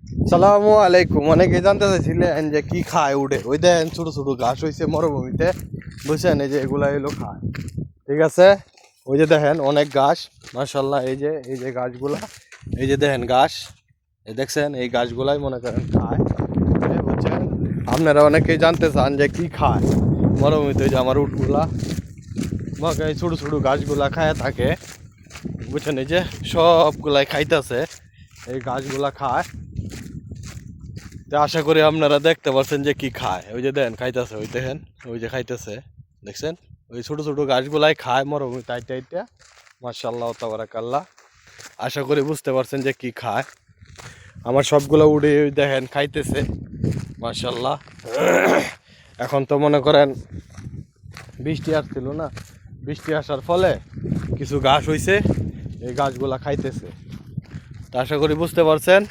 সালামু আলাইকুম। অনেকে জানতে চাইছিলেন যে কি খায় উঠে, ওই দেন ছোট ছোট ঘাস হয়েছে মরুভূমিতে, বুঝছেন? এই যে এগুলা এলো খায়, ঠিক আছে? ওই যে দেখেন অনেক ঘাস, মাশাল্লাহ। এই যে গাছগুলা, এই যে দেখেন ঘাস, এই দেখছেন, এই গাছগুলাই মনে করেন খায়, বুঝছেন? আপনারা অনেকেই জানতে চান যে কি খায় মরুভূমিতে। ওই যে আমার উটগুলা আমাকে এই ছোট ছোট গাছগুলা খায় থাকে, বুঝছেন? এই যে সবগুলাই খাইতেছে, এই গাছগুলা খায়। তো আশা করি আপনারা দেখতে পাচ্ছেন যে কি খায়। ওই যে দেখেন খাইতেছে, ওই দেখেন, ওই যে খাইতেছে, দেখছেন? ওই ছোট ছোট গাছগুলাই খায় মরুভূমি তাইটা এইটা। মাশাআল্লাহ তাবারাকাল্লাহ। আশা করি বুঝতে পারছেন যে কি খায়। আমার সবগুলো উড়ে ওই দেখেন খাইতেছে, মাশাআল্লাহ। এখন তো মনে করেন বৃষ্টি আসছিল না, বৃষ্টি আসার ফলে কিছু ঘাস হইছে, এই গাছগুলা খাইতেছে। তা আশা করি বুঝতে পারছেন।